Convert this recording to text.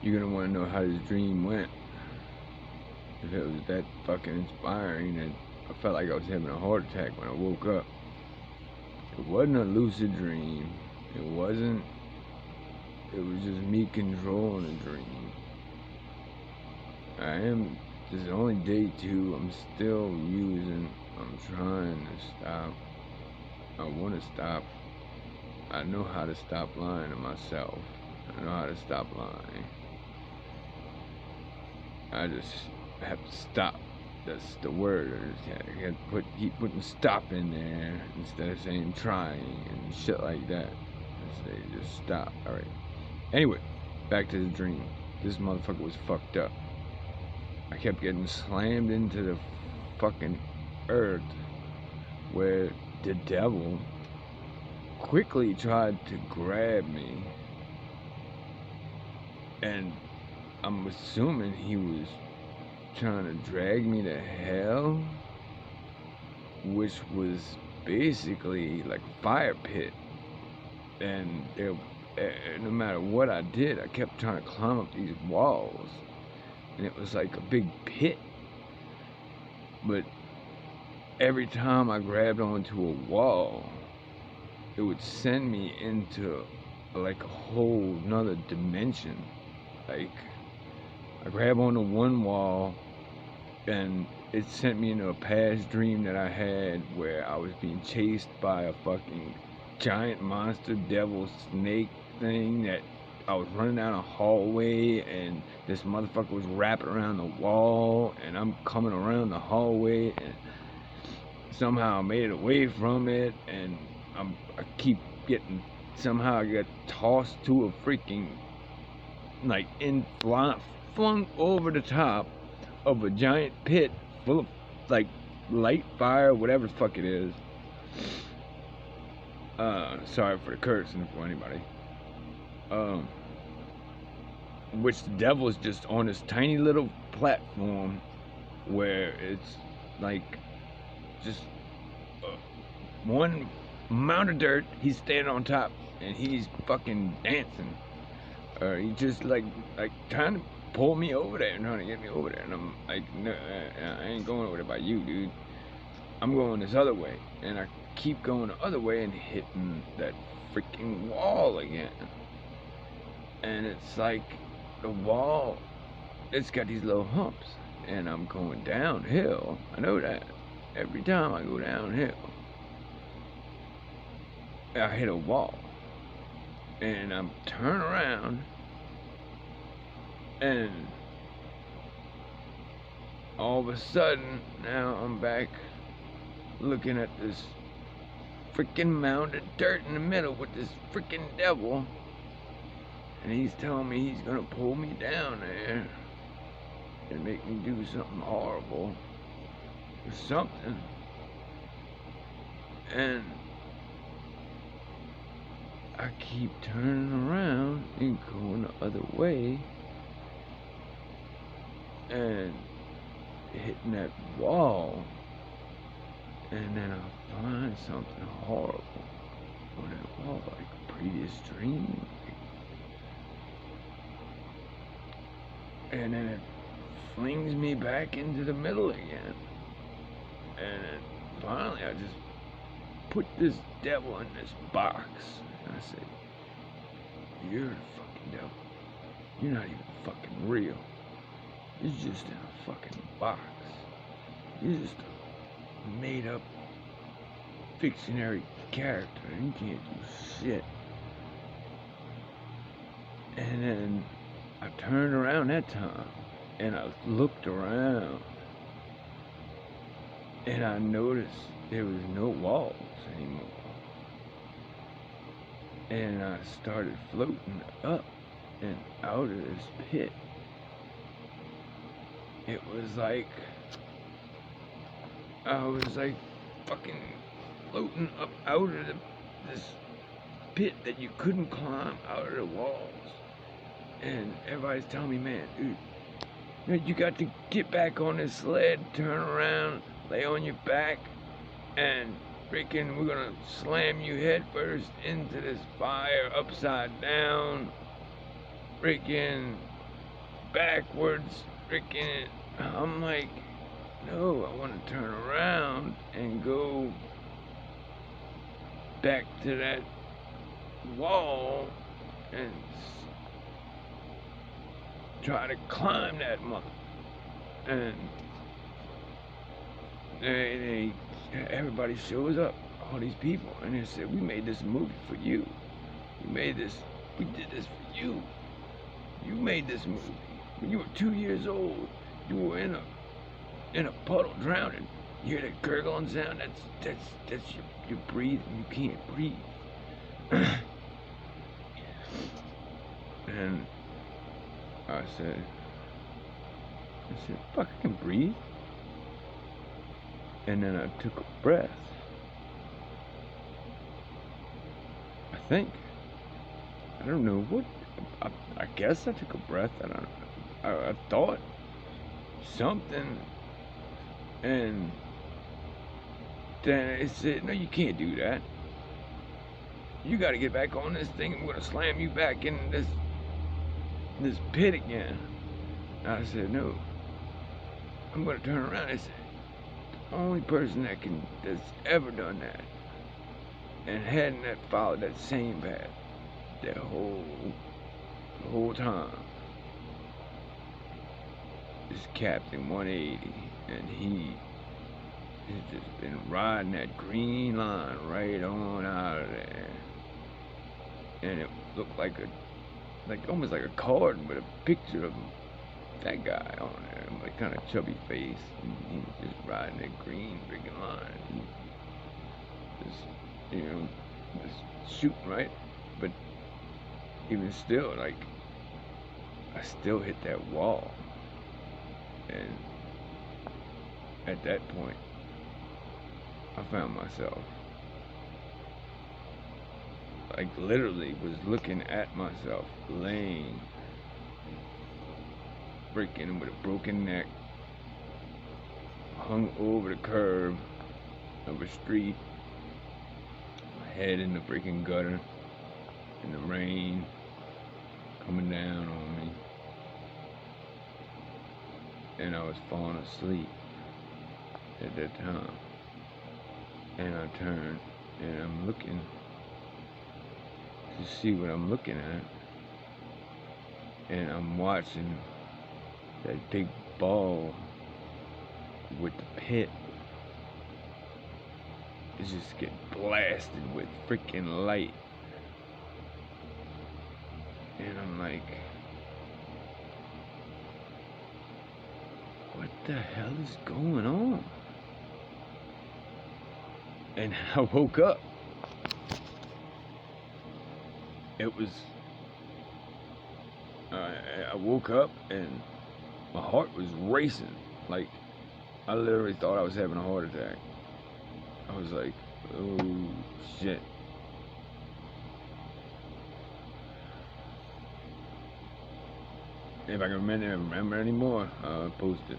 You're gonna wanna know how this dream went. If it was that fucking inspiring that I felt like I was having a heart attack when I woke up. It wasn't a lucid dream. It wasn't. It was just me controlling a dream. This is only day 2. I'm still using. I'm trying to stop. I want to stop. I know how to stop lying to myself. I know how to stop lying. I just have to stop. That's the word. I have to keep putting stop in there instead of saying trying and shit like that. I say just stop. Alright. Anyway, back to the dream. This motherfucker was fucked up. I kept getting slammed into the fucking earth where the devil quickly tried to grab me. And I'm assuming he was trying to drag me to hell, which was basically like a fire pit. And no matter what I did, I kept trying to climb up these walls. And it was like a big pit. But every time I grabbed onto a wall, it would send me into like a whole nother dimension. Like, I grab onto one wall and it sent me into a past dream that I had where I was being chased by a fucking giant monster devil snake thing that I was running down a hallway and this motherfucker was wrapping around the wall and I'm coming around the hallway and somehow I made it away from it and I keep getting, somehow I got tossed to a freaking, like, flung over the top of a giant pit full of, like, light fire, whatever the fuck it is. Sorry for the cursing for anybody. Which the devil is just on this tiny little platform where it's like just one mound of dirt. He's standing on top and he's fucking dancing. He just like trying to pull me over there and trying to get me over there. And I'm like, no, I ain't going over there by you, dude. I'm going this other way. And I keep going the other way and hitting that freaking wall again. And it's like the wall, it's got these little humps. And I'm going downhill. I know that. Every time I go downhill, I hit a wall. And I'm turning around and all of a sudden now I'm back looking at this freaking mound of dirt in the middle with this freaking devil, and he's telling me he's gonna pull me down there and make me do something horrible or something. And I keep turning around and going the other way and hitting that wall, and then I find something horrible on that wall, like a previous dream. And then it flings me back into the middle again. And then finally I just put this devil in this box. And I said, you're the fucking devil. You're not even fucking real. You're just in a fucking box. You're just a made up fictionary character. You can't do shit. And then I turned around that time and I looked around and I noticed there was no walls anymore. And I started floating up and out of this pit. It was like I was like fucking floating up out of this pit that you couldn't climb out of the walls. And everybody's telling me, man, dude, you got to get back on this sled, turn around, lay on your back, and freaking we're gonna slam you head first into this fire upside down. Freaking backwards, freaking. I'm like, no, I want to turn around and go back to that wall and try to climb that mother. And everybody shows up, all these people, and they said, we made this movie for you. We did this for you. You made this movie. When you were 2 years old, you were in a puddle drowning. You hear that gurgling sound? That's you're breathing. You can't breathe. And I said, fuck, I can breathe. And then I took a breath. I think. I don't know what. I guess I took a breath. I thought something. And then it said, no, you can't do that. You got to get back on this thing. I'm going to slam you back in this pit again. I said, no. I'm going to turn around. It's the only person that's ever done that and hadn't followed that same path the whole time is Captain 180, and he has just been riding that green line right on out of there. And it looked like almost like a card with a picture of that guy on there, like kind of chubby face, and he was just riding that green freaking line. He just shooting right, but even still, like, I still hit that wall, and at that point, I found myself, like, literally was looking at myself, laying, freaking with a broken neck, hung over the curb of a street, my head in the freaking gutter, in the rain, coming down on me, and I was falling asleep at that time. And I turned, and I'm looking to see what I'm looking at, and I'm watching that big ball with the pit is just getting blasted with freaking light. And I'm like, what the hell is going on? And I woke up. It was, I woke up and my heart was racing. Like, I literally thought I was having a heart attack. I was like, oh shit. If I can remember anymore, I'll post it.